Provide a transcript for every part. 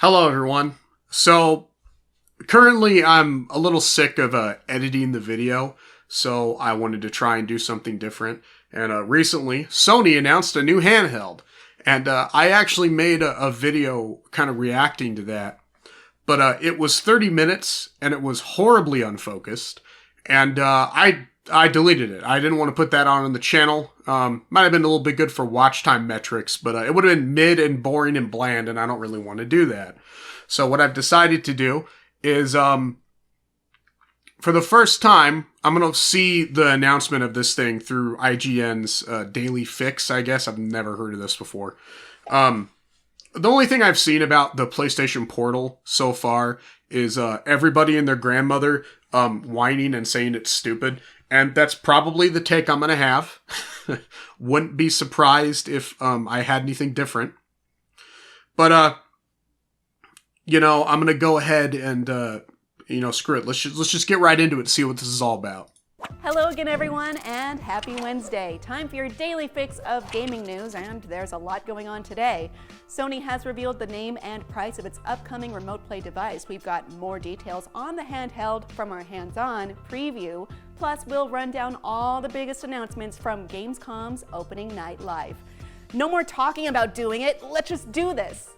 Hello, everyone. So, currently I'm a little sick of editing the video, so I wanted to try and do something different. And recently, Sony announced a new handheld, and I actually made a video kind of reacting to that. But it was 30 minutes, and it was horribly unfocused, and I deleted it. I didn't want to put that on the channel. Might have been a little bit good for watch time metrics, but it would have been mid and boring and bland, and I don't really want to do that. So what I've decided to do is, for the first time, I'm going to see the announcement of this thing through IGN's Daily Fix, I guess. I've never heard of this before. The only thing I've seen about the PlayStation Portal so far is everybody and their grandmother whining and saying it's stupid. And that's probably the take I'm going to have. Wouldn't be surprised if I had anything different. But, I'm going to go ahead and, screw it. Let's just get right into it and see what this is all about. Hello again, everyone, and happy Wednesday. Time for your daily fix of gaming news, and there's a lot going on today. Sony has revealed the name and price of its upcoming remote play device. We've got more details on the handheld from our hands-on preview. Plus, we'll run down all the biggest announcements from Gamescom's opening night live. No more talking about doing it. Let's just do this.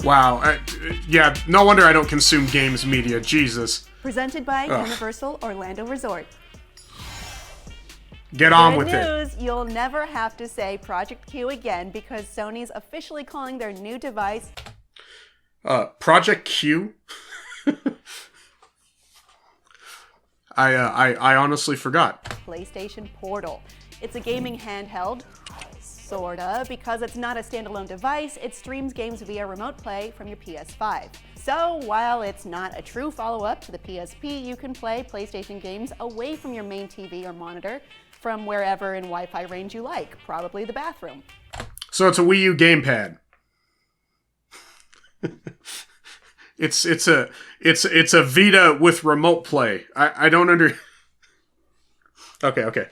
Wow. Yeah, no wonder I don't consume games media. Jesus. Presented by Universal Orlando Resort. Get on with Good it. news, you'll never have to say Project Q again because Sony's officially calling their new device Project Q? I honestly forgot. PlayStation Portal. It's a gaming handheld, sorta, because it's not a standalone device. It streams games via remote play from your PS5. So while it's not a true follow-up to the PSP, you can play PlayStation games away from your main TV or monitor from wherever in Wi-Fi range you like, probably the bathroom. So it's a WiiU Gamepad. It's a Vita with remote play. I don't Okay.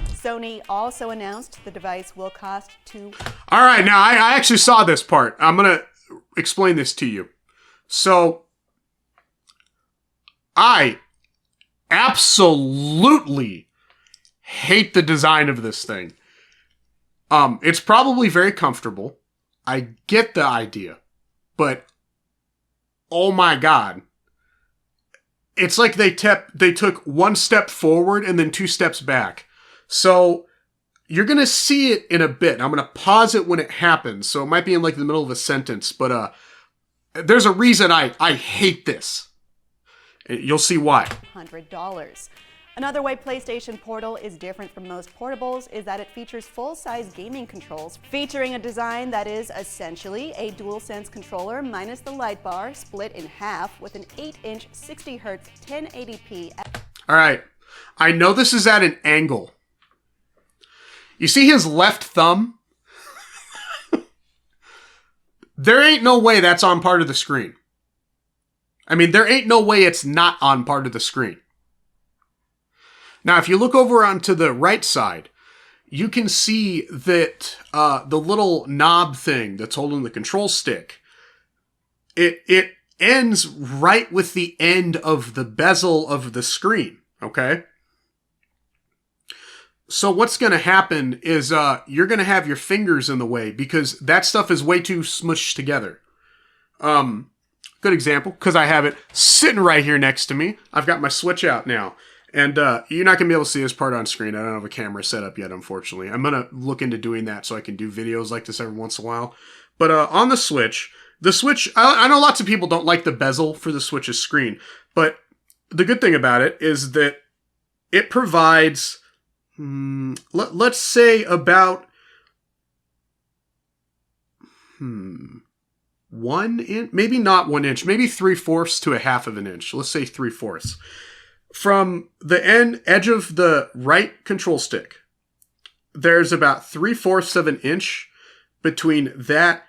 Sony also announced the device will cost All right, now I actually saw this part. I'm going to explain this to you. So, I absolutely hate the design of this thing. It's probably very comfortable. I get the idea. But, oh my God. It's like they took one step forward and then two steps back. So, you're going to see it in a bit. I'm going to pause it when it happens. So, it might be in like the middle of a sentence. But there's a reason I hate this. You'll see why. $100. Another way PlayStation Portal is different from most portables is that it features full-size gaming controls, featuring a design that is essentially a DualSense controller minus the light bar, split in half with an 8-inch 60Hz 1080p. All right. I know this is at an angle. You see his left thumb? There ain't no way that's on part of the screen. I mean, there ain't no way it's not on part of the screen. Now, if you look over onto the right side, you can see that the little knob thing that's holding the control stick, it ends right with the end of the bezel of the screen, okay? So what's going to happen is you're going to have your fingers in the way because that stuff is way too smushed together. Good example, because I have it sitting right here next to me. I've got my Switch out now. And you're not going to be able to see this part on screen. I don't have a camera set up yet, unfortunately. I'm going to look into doing that so I can do videos like this every once in a while. But on the Switch, I know lots of people don't like the bezel for the Switch's screen. But the good thing about it is that it provides, let's say about 1 inch, maybe not 1 inch, maybe 3/4 to a half of an inch. Let's say 3/4. From the edge of the right control stick, there's about 3/4 of an inch between that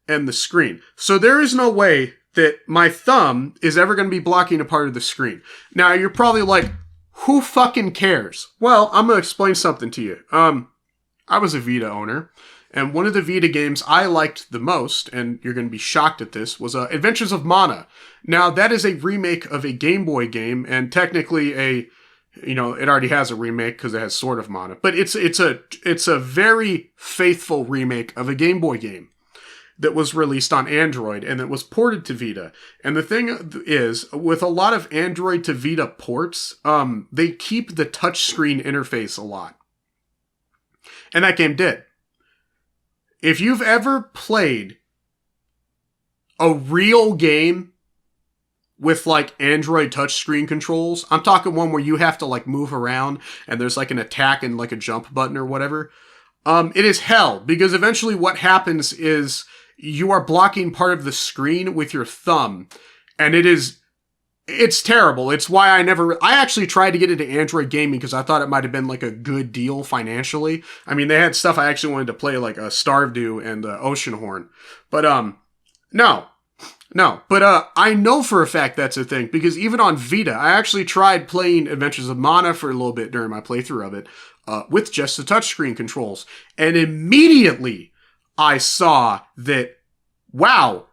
and the screen. So there is no way that my thumb is ever going to be blocking a part of the screen. Now, you're probably like, who fucking cares? Well, I'm going to explain something to you. I was a Vita owner, and one of the Vita games I liked the most, and you're going to be shocked at this, was Adventures of Mana. Now, that is a remake of a Game Boy game, and technically it already has a remake because it has Sword of Mana, but it's a very faithful remake of a Game Boy game that was released on Android and that was ported to Vita. And the thing is, with a lot of Android to Vita ports, they keep the touchscreen interface a lot. And that game did. If you've ever played a real game with like Android touchscreen controls, I'm talking one where you have to like move around and there's like an attack and like a jump button or whatever, it is hell, because eventually what happens is you are blocking part of the screen with your thumb, and it's terrible. It's why I actually tried to get into Android gaming because I thought it might have been like a good deal financially. I mean, they had stuff I actually wanted to play, like Stardew and Oceanhorn, but no. But I know for a fact that's a thing, because even on Vita, I actually tried playing Adventures of Mana for a little bit during my playthrough of it, with just the touchscreen controls, and immediately I saw that, wow,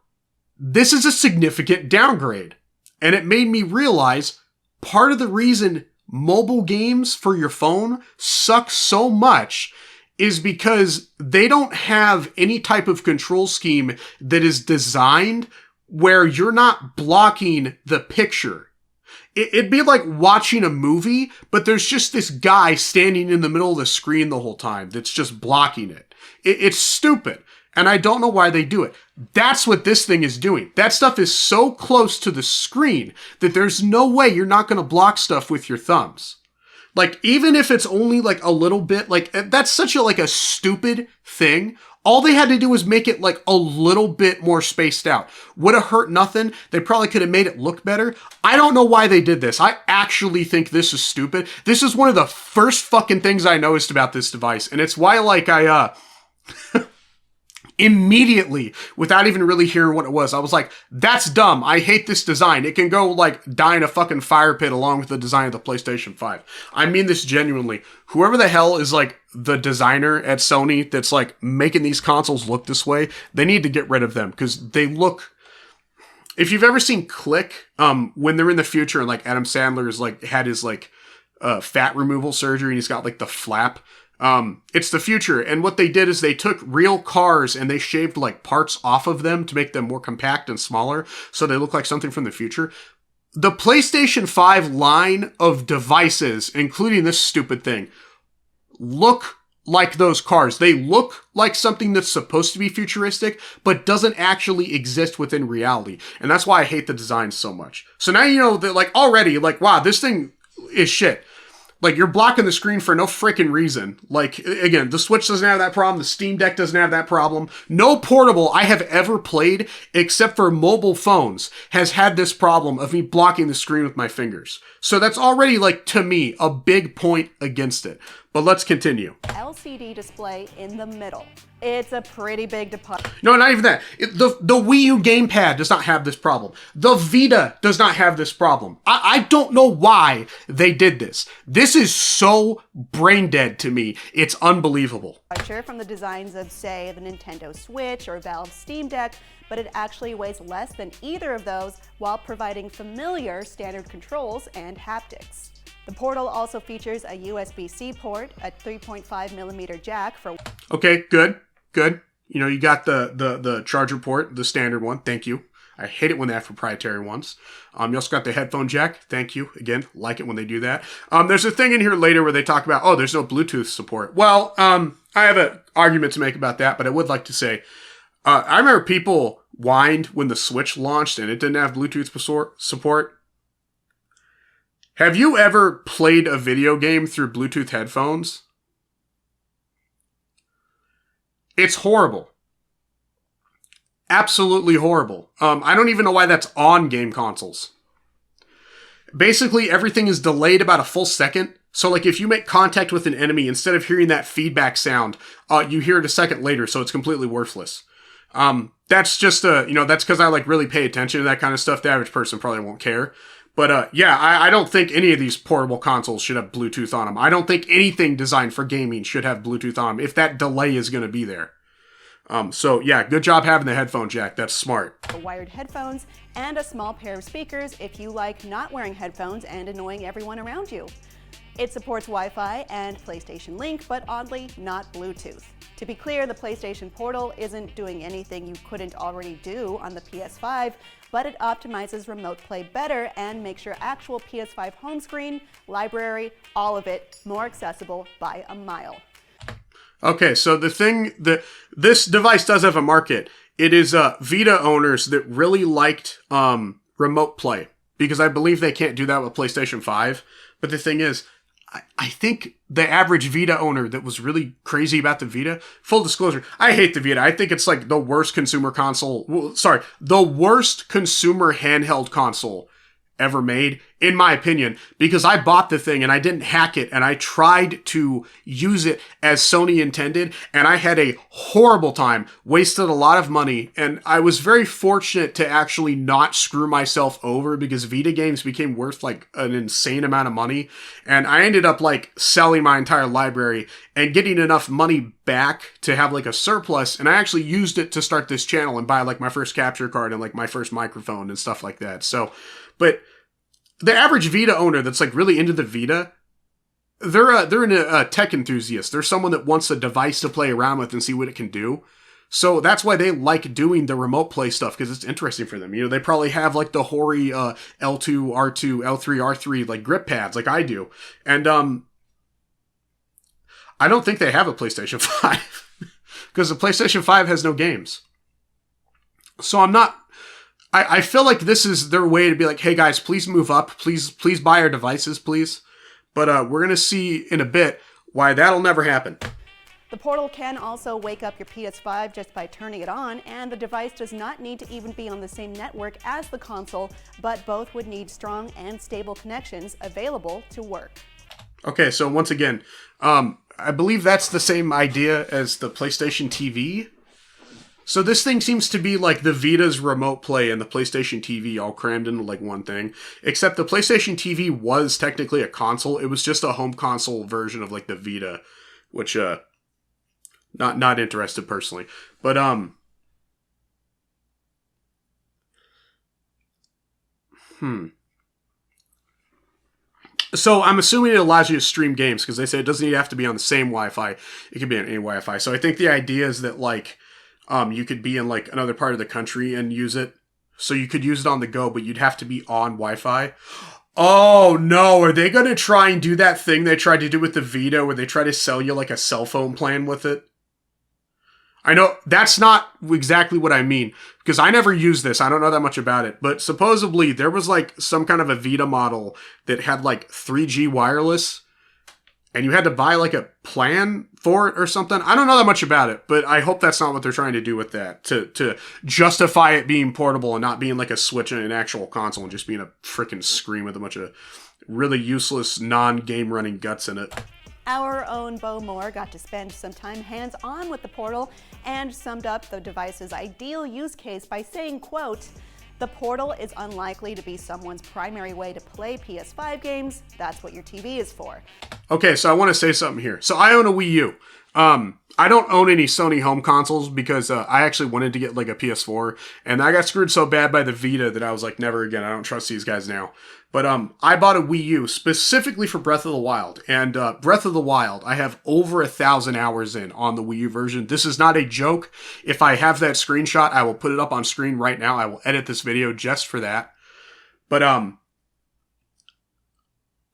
this is a significant downgrade. And it made me realize part of the reason mobile games for your phone suck so much is because they don't have any type of control scheme that is designed where you're not blocking the picture. It'd be like watching a movie, but there's just this guy standing in the middle of the screen the whole time that's just blocking it. It's stupid. And I don't know why they do it. That's what this thing is doing. That stuff is so close to the screen that there's no way you're not going to block stuff with your thumbs. Like, even if it's only like a little bit, like, that's such a stupid thing. All they had to do was make it like a little bit more spaced out. Would have hurt nothing. They probably could have made it look better. I don't know why they did this. I actually think this is stupid. This is one of the first fucking things I noticed about this device. And it's why, like, immediately, without even really hearing what it was, I was like, that's dumb. I hate this design. It can go like die in a fucking fire pit along with the design of the PlayStation 5. I mean this genuinely. Whoever the hell is like the designer at Sony that's like making these consoles look this way, they need to get rid of them, because they look... If you've ever seen Click, when they're in the future and like Adam Sandler's like had his like fat removal surgery and he's got like the flap, it's the future. And what they did is they took real cars and they shaved like parts off of them to make them more compact and smaller, so they look like something from the future. The PlayStation 5 line of devices, including this stupid thing, look like those cars. They look like something that's supposed to be futuristic, but doesn't actually exist within reality. And that's why I hate the design so much. So now you know that, like, already, like, wow, this thing is shit. Like, you're blocking the screen for no freaking reason. Like, again, the Switch doesn't have that problem. The Steam Deck doesn't have that problem. No portable I have ever played, except for mobile phones, has had this problem of me blocking the screen with my fingers. So that's already, like, to me, a big point against it. But let's continue. LCD display in the middle. It's a pretty big departure. No, not even that. The WiiU Gamepad does not have this problem. The Vita does not have this problem. I don't know why they did this. This is so brain dead to me. It's unbelievable. From the designs of, say, the Nintendo Switch or Valve Steam Deck, but it actually weighs less than either of those while providing familiar standard controls and haptics. The Portal also features a USB-C port, a 3.5mm jack for... Okay, good. You know, you got the charger port, the standard one. Thank you. I hate it when they have proprietary ones. You also got the headphone jack. Thank you. Again, like it when they do that. There's a thing in here later where they talk about, oh, there's no Bluetooth support. Well, I have an argument to make about that, but I would like to say, I remember people whined when the Switch launched and it didn't have Bluetooth support. Have you ever played a video game through Bluetooth headphones? It's horrible. Absolutely horrible. I don't even know why that's on game consoles. Basically, everything is delayed about a full second. So, like, if you make contact with an enemy, instead of hearing that feedback sound, you hear it a second later, so it's completely worthless. That's just that's because I, like, really pay attention to that kind of stuff. The average person probably won't care. But yeah, I don't think any of these portable consoles should have Bluetooth on them. I don't think anything designed for gaming should have Bluetooth on them if that delay is going to be there. So yeah, good job having the headphone jack. That's smart. Wired headphones and a small pair of speakers if you like not wearing headphones and annoying everyone around you. It supports Wi-Fi and PlayStation Link, but oddly not Bluetooth. To be clear, the PlayStation Portal isn't doing anything you couldn't already do on the PS5, but it optimizes remote play better and makes your actual PS5 home screen, library, all of it more accessible by a mile. Okay, so this device does have a market. It is Vita owners that really liked remote play, because I believe they can't do that with PlayStation 5. But the thing is, I think the average Vita owner that was really crazy about the Vita, full disclosure, I hate the Vita. I think it's like the worst consumer console, the worst consumer handheld console ever made, in my opinion, because I bought the thing and I didn't hack it and I tried to use it as Sony intended, and I had a horrible time, wasted a lot of money, and I was very fortunate to actually not screw myself over because Vita games became worth like an insane amount of money, and I ended up like selling my entire library and getting enough money back to have like a surplus, and I actually used it to start this channel and buy like my first capture card and like my first microphone and stuff like that. So, but the average Vita owner that's like really into the Vita, they're a tech enthusiast. They're someone that wants a device to play around with and see what it can do. So that's why they like doing the remote play stuff, because it's interesting for them. You know, they probably have like the hoary L2, R2, L3, R3 like grip pads like I do. And I don't think they have a PlayStation 5 because the PlayStation 5 has no games. So I feel like this is their way to be like, hey guys, please move up. Please buy our devices, please. But we're going to see in a bit why that'll never happen. The Portal can also wake up your PS5 just by turning it on, and the device does not need to even be on the same network as the console, but both would need strong and stable connections available to work. Okay, so once again, I believe that's the same idea as the PlayStation TV. So this thing seems to be like the Vita's remote play and the PlayStation TV all crammed into like one thing. Except the PlayStation TV was technically a console. It was just a home console version of like the Vita, which not interested personally. But So I'm assuming it allows you to stream games, because they say it doesn't even have to be on the same Wi-Fi. It can be on any Wi-Fi. So I think the idea is that like you could be in like another part of the country and use it. So you could use it on the go, but you'd have to be on Wi-Fi. Oh no, are they going to try and do that thing they tried to do with the Vita where they try to sell you like a cell phone plan with it? I know that's not exactly what I mean, because I never used this. I don't know that much about it, but supposedly there was like some kind of a Vita model that had like 3G wireless, and you had to buy like a plan for it or something. I don't know that much about it, but I hope that's not what they're trying to do with that, to justify it being portable and not being like a Switch and an actual console and just being a freaking screen with a bunch of really useless non-game running guts in it. Our own Bo Moore got to spend some time hands-on with the Portal and summed up the device's ideal use case by saying, quote, "The Portal is unlikely to be someone's primary way to play PS5 games. That's what your TV is for." Okay, so I want to say something here. So I own a Wii U. I don't own any Sony home consoles because I actually wanted to get like a PS4, and I got screwed so bad by the Vita that I was like, never again. I don't trust these guys now. But I bought a Wii U specifically for Breath of the Wild, and Breath of the Wild, I have over 1,000 hours in on the Wii U version. This is not a joke. If I have that screenshot, I will put it up on screen right now. I will edit this video just for that. But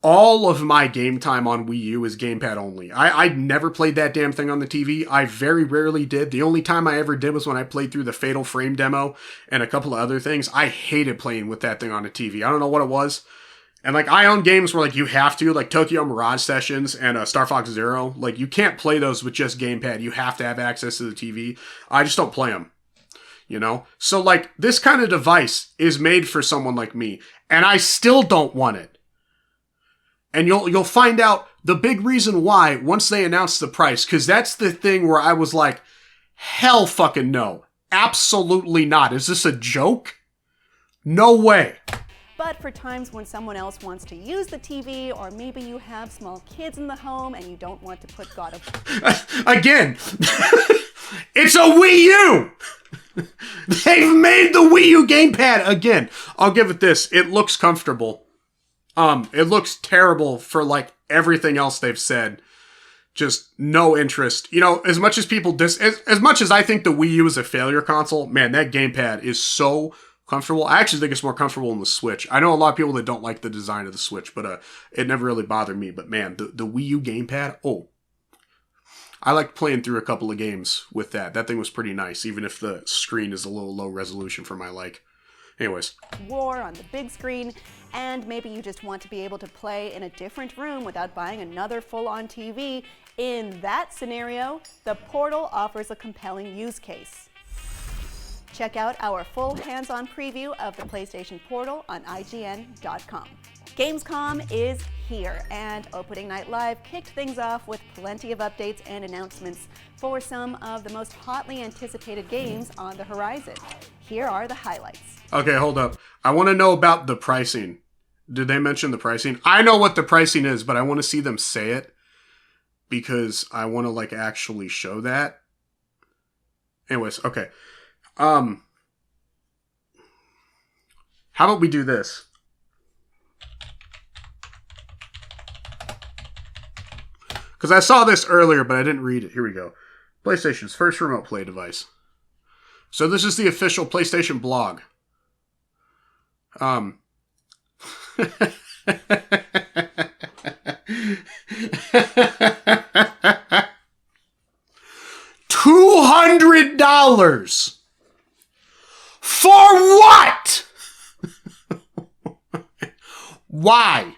all of my game time on Wii U is gamepad only. I never played that damn thing on the TV. I very rarely did. The only time I ever did was when I played through the Fatal Frame demo and a couple of other things. I hated playing with that thing on the TV. I don't know what it was. And like, I own games where like you have to, like Tokyo Mirage Sessions and Star Fox Zero. Like, you can't play those with just gamepad. You have to have access to the TV. I just don't play them. You know? So like, this kind of device is made for someone like me, and I still don't want it. And you'll find out the big reason why once they announce the price, because that's the thing where I was like, hell fucking no. Absolutely not. Is this a joke? No way. but for times when someone else wants to use the TV, or maybe you have small kids in the home and you don't want to put God of Again, it's a Wii U! They've made the Wii U gamepad again. I'll give it this. It looks comfortable. It looks terrible for like everything else they've said. Just no interest. You know, as much as people as much as I think the Wii U is a failure console, man, that gamepad is so comfortable. I actually think it's more comfortable than the Switch. I know a lot of people that don't like the design of the Switch, but it never really bothered me. But man, the Wii U gamepad, I liked playing through a couple of games with that. That thing was pretty nice, even if the screen is a little low resolution for my like. Anyways. War on the big screen, and maybe you just want to be able to play in a different room without buying another full-on TV. In that scenario, the Portal offers a compelling use case. Check out our full hands-on preview of the PlayStation Portal on IGN.com. Gamescom is here, and Opening Night Live kicked things off with plenty of updates and announcements for some of the most hotly anticipated games on the horizon. Here are the highlights. Okay, hold up. I want to know about the pricing. Did they mention the pricing? I know what the pricing is, but I want to see them say it because I want to like actually show that. Anyways, okay. How about we do this? Because I saw this earlier, but I didn't read it. Here we go. PlayStation's first remote play device. So this is the official PlayStation blog. $200 for what? Why?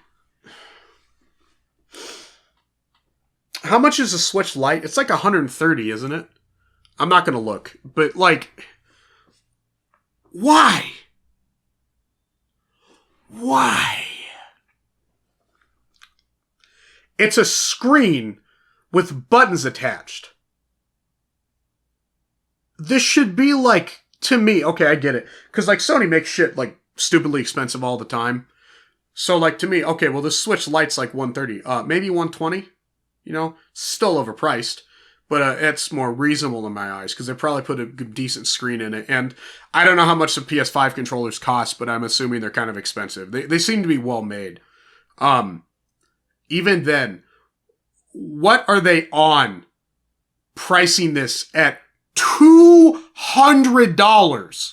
How much is a Switch Lite? It's like 130, isn't it? I'm not gonna look, but like, why? Why? It's a screen with buttons attached. This should be like, to me, okay, I get it. Because like Sony makes shit like stupidly expensive all the time. So like to me, okay, well this Switch Lite's like 130, maybe 120, you know, still overpriced. But it's more reasonable in my eyes because they probably put a decent screen in it. And I don't know how much the PS5 controllers cost, but I'm assuming they're kind of expensive. They seem to be well made. Even then, what are they on pricing this at $200?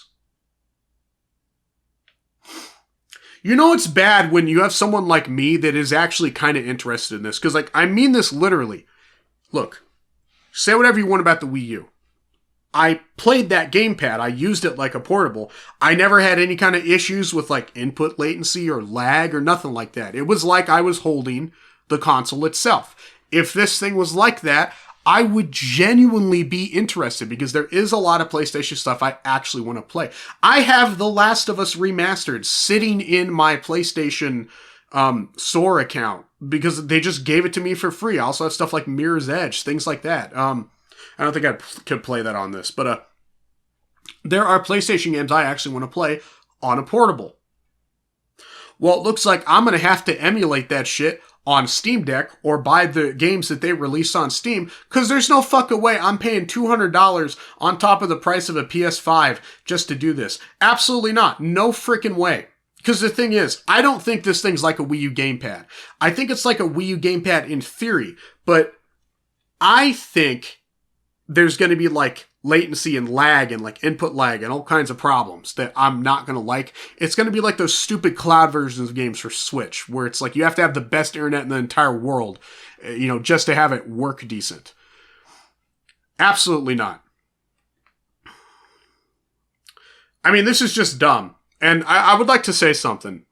You know it's bad when you have someone like me that is actually kind of interested in this. Because like, I mean this literally. Look. Say whatever you want about the Wii U. I played that gamepad. I used it like a portable. I never had any kind of issues with like input latency or lag or nothing like that. It was like I was holding the console itself. If this thing was like that, I would genuinely be interested because there is a lot of PlayStation stuff I actually want to play. I have The Last of Us Remastered sitting in my PlayStation store account because they just gave it to me for free. I also have stuff like Mirror's Edge, things like that. I don't think I could play that on this, but there are PlayStation games I actually want to play on a portable. Well, it looks like I'm going to have to emulate that shit on Steam Deck or buy the games that they release on Steam because there's no fucking way I'm paying $200 on top of the price of a PS5 just to do this. Absolutely not. No freaking way. Because the thing is, I don't think this thing's like a Wii U gamepad. I think it's like a Wii U gamepad in theory, but I think there's going to be like latency and lag and like input lag and all kinds of problems that I'm not going to like. It's going to be like those stupid cloud versions of games for Switch where it's like you have to have the best internet in the entire world, you know, just to have it work decent. Absolutely not. I mean, this is just dumb. And I would like to say something.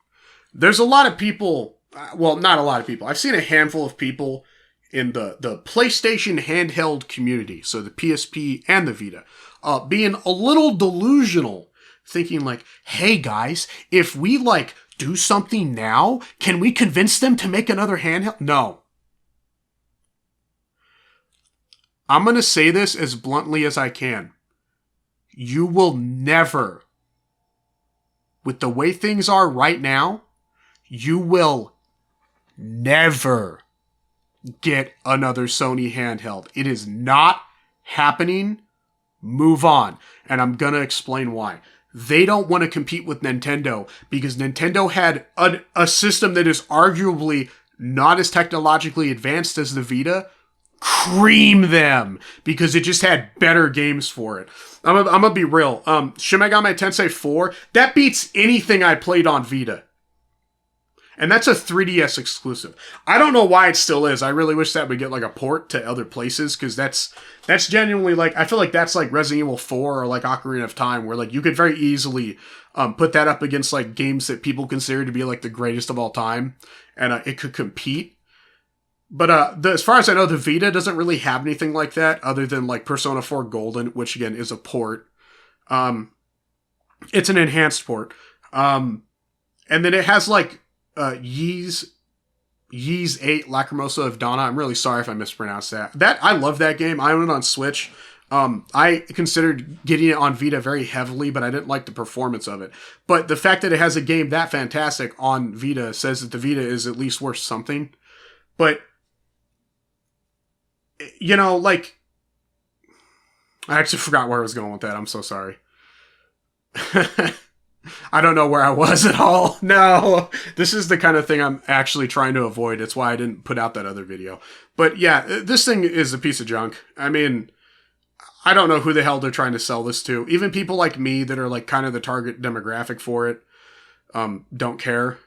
There's a lot of people, well, not a lot of people. I've seen a handful of people in the PlayStation handheld community, so the PSP and the Vita, being a little delusional, thinking like, hey guys, if we like do something now, can we convince them to make another handheld? No. I'm going to say this as bluntly as I can. You will never with the way things are right now, you will never get another Sony handheld. It is not happening. Move on. And I'm going to explain why. They don't want to compete with Nintendo because Nintendo had a system that is arguably not as technologically advanced as the Vita. Cream them because it just had better games for it. I'm gonna be real. Shin Megami Tensei 4, that beats anything I played on Vita. And that's a 3DS exclusive. I don't know why it still is. I really wish that would get like a port to other places because that's genuinely like, I feel like that's like Resident Evil 4 or like Ocarina of Time where like you could very easily put that up against like games that people consider to be like the greatest of all time and it could compete. But as far as I know, the Vita doesn't really have anything like that other than like Persona 4 Golden, which again is a port. It's an enhanced port. And then it has like Ys 8 Lacrimosa of Donna. I'm really sorry if I mispronounced that. I love that game. I own it on Switch. I considered getting it on Vita very heavily, but I didn't like the performance of it. But the fact that it has a game that fantastic on Vita says that the Vita is at least worth something. But you know, like, I actually forgot where I was going with that. I'm so sorry. I don't know where I was at all. No, this is the kind of thing I'm actually trying to avoid. It's why I didn't put out that other video. But yeah, this thing is a piece of junk. I mean, I don't know who the hell they're trying to sell this to. Even people like me that are like kind of the target demographic for it, don't care.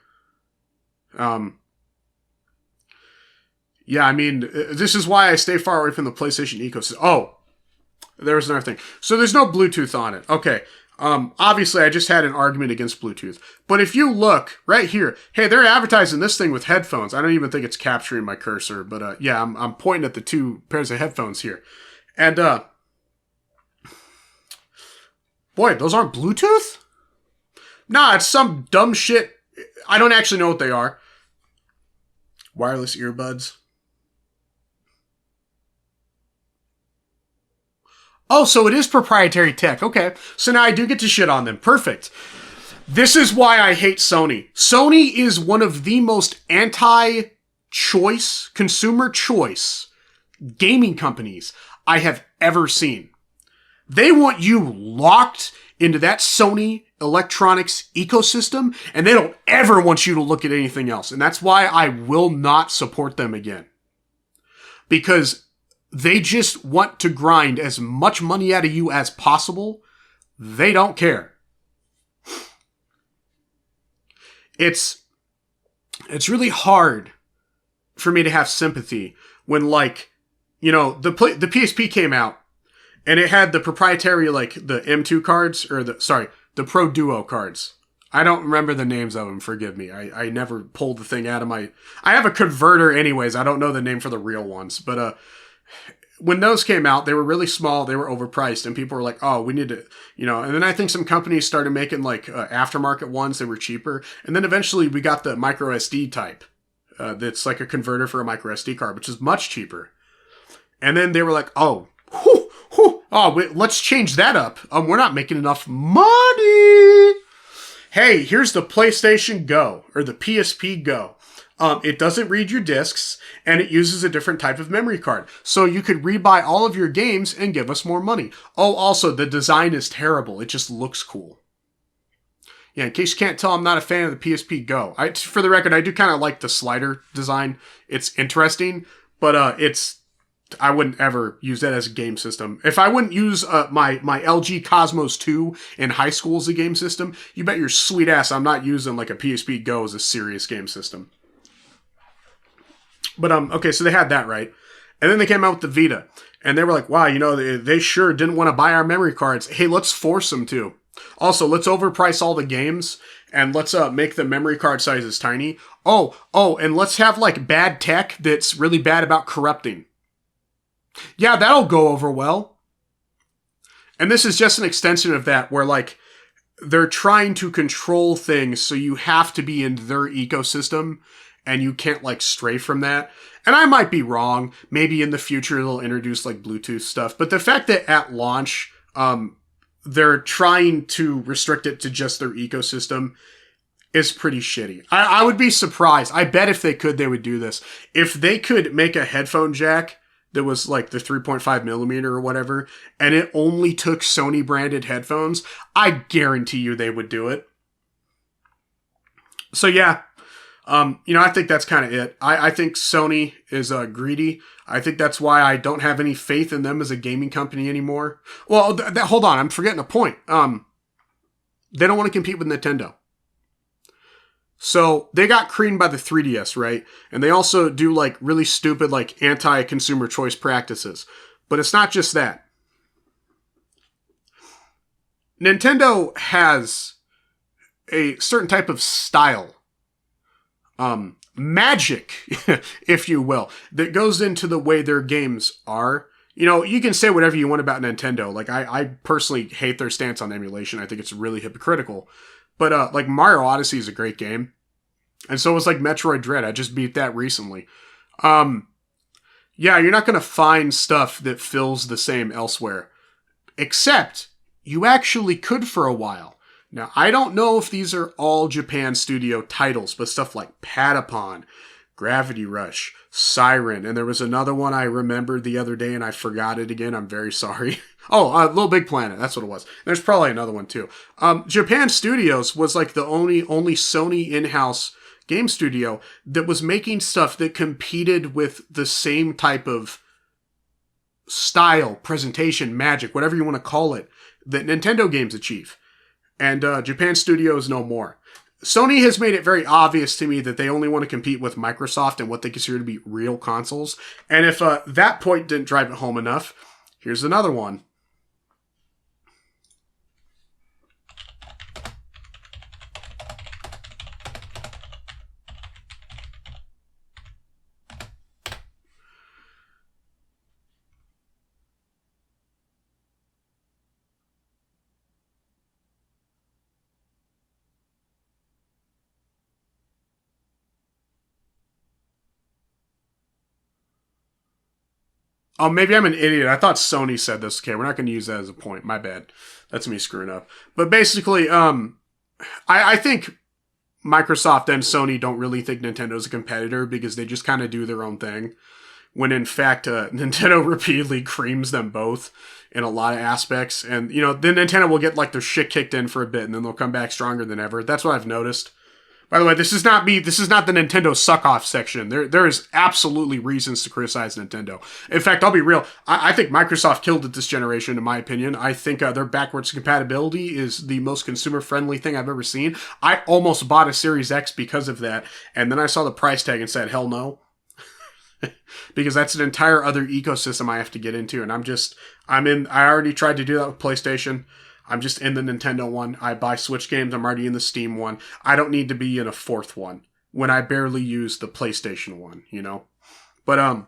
Yeah, I mean, this is why I stay far away from the PlayStation ecosystem. Oh, there was another thing. So there's no Bluetooth on it. Okay. Obviously, I just had an argument against Bluetooth. But if you look right here, hey, they're advertising this thing with headphones. I don't even think it's capturing my cursor. But yeah, I'm pointing at the two pairs of headphones here. And boy, those aren't Bluetooth? Nah, it's some dumb shit. I don't actually know what they are. Wireless earbuds. Oh, so it is proprietary tech. Okay. So now I do get to shit on them. Perfect. This is why I hate Sony. Sony is one of the most anti-choice, consumer choice gaming companies I have ever seen. They want you locked into that Sony electronics ecosystem, and they don't ever want you to look at anything else. And that's why I will not support them again. Because they just want to grind as much money out of you as possible. They don't care. It's really hard for me to have sympathy when, like, you know, the PSP came out and it had the proprietary, like, the M2 cards, or the Pro Duo cards. I don't remember the names of them, forgive me. I never pulled the thing out of my... I have a converter anyways, I don't know the name for the real ones, but when those came out, they were really small, they were overpriced, and people were like, oh, we need to, you know, and then I think some companies started making, like, aftermarket ones that were cheaper, and then eventually we got the micro SD type, that's like a converter for a micro SD card, which is much cheaper. And then they were like, oh, let's change that up. We're not making enough money. Hey, here's the PlayStation Go, or the PSP Go. It doesn't read your discs, and it uses a different type of memory card. So you could rebuy all of your games and give us more money. Oh, also, the design is terrible. It just looks cool. Yeah, in case you can't tell, I'm not a fan of the PSP Go. For the record, I do kind of like the slider design. It's interesting, but I wouldn't ever use that as a game system. If I wouldn't use my LG Cosmos 2 in high school as a game system, you bet your sweet ass I'm not using like a PSP Go as a serious game system. But, okay, so they had that, right? And then they came out with the Vita. And they were like, wow, you know, they sure didn't want to buy our memory cards. Hey, let's force them to. Also, let's overprice all the games. And let's make the memory card sizes tiny. Oh, and let's have, like, bad tech that's really bad about corrupting. Yeah, that'll go over well. And this is just an extension of that, where, like, they're trying to control things so you have to be in their ecosystem. And you can't, like, stray from that. And I might be wrong. Maybe in the future they'll introduce, like, Bluetooth stuff. But the fact that at launch, they're trying to restrict it to just their ecosystem is pretty shitty. I would be surprised. I bet if they could, they would do this. If they could make a headphone jack that was like the 3.5 millimeter or whatever, and it only took Sony branded headphones, I guarantee you they would do it. So yeah, I think that's kind of it. I think Sony is greedy. I think that's why I don't have any faith in them as a gaming company anymore. Well, hold on, I'm forgetting a point. They don't want to compete with Nintendo. So they got creamed by the 3DS, right? And they also do like really stupid like anti-consumer choice practices. But it's not just that. Nintendo has a certain type of style, magic, if you will, that goes into the way their games are. You can say whatever you want about Nintendo. Like I personally hate their stance on emulation. I think it's really hypocritical. But like Mario Odyssey is a great game. And so was like Metroid Dread. I just beat that recently. Yeah, you're not going to find stuff that feels the same elsewhere. Except you actually could for a while. Now, I don't know if these are all Japan studio titles, but stuff like Patapon, Gravity Rush, Siren, and there was another one I remembered the other day and I forgot it again. I'm very sorry. Little Big Planet. That's what it was. There's probably another one too. Japan Studios was like the only Sony in-house game studio that was making stuff that competed with the same type of style, presentation, magic, whatever you want to call it, that Nintendo games achieve. And Japan Studios no more. Sony has made it very obvious to me that they only want to compete with Microsoft and what they consider to be real consoles. And if that point didn't drive it home enough, here's another one. Oh, maybe I'm an idiot. I thought Sony said this. Okay, we're not going to use that as a point. My bad. That's me screwing up. But basically, I think Microsoft and Sony don't really think Nintendo's a competitor because they just kind of do their own thing. When in fact, Nintendo repeatedly creams them both in a lot of aspects. And, then Nintendo will get like their shit kicked in for a bit and then they'll come back stronger than ever. That's what I've noticed. By the way, this is not me. This is not the Nintendo suck-off section. There is absolutely reasons to criticize Nintendo. In fact, I'll be real. I think Microsoft killed it this generation, in my opinion. I think their backwards compatibility is the most consumer-friendly thing I've ever seen. I almost bought a Series X because of that, and then I saw the price tag and said, hell no. Because that's an entire other ecosystem I have to get into, and I already tried to do that with PlayStation. I'm just in the Nintendo one. I buy Switch games. I'm already in the Steam one. I don't need to be in a fourth one when I barely use the PlayStation one, But,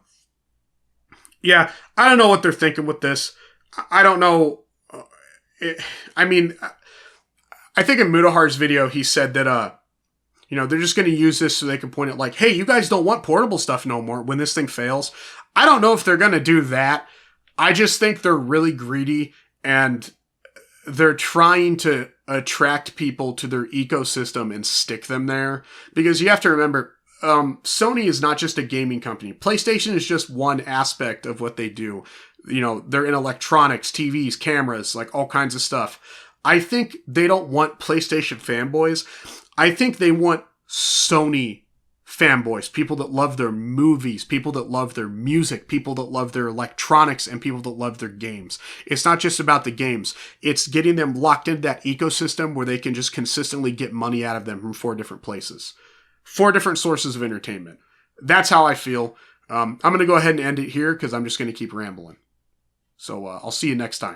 yeah, I don't know what they're thinking with this. I don't know. I think in Mudahar's video, he said that, they're just going to use this so they can point it like, hey, you guys don't want portable stuff no more when this thing fails. I don't know if they're going to do that. I just think they're really greedy and they're trying to attract people to their ecosystem and stick them there. Because you have to remember, Sony is not just a gaming company. PlayStation is just one aspect of what they do. They're in electronics, TVs, cameras, like all kinds of stuff. I think they don't want PlayStation fanboys. I think they want Sony fanboys, people that love their movies, people that love their music, people that love their electronics, and people that love their games. It's not just about the games. It's getting them locked into that ecosystem where they can just consistently get money out of them from 4 different places. 4 different sources of entertainment. That's how I feel. I'm going to go ahead and end it here because I'm just going to keep rambling. So I'll see you next time.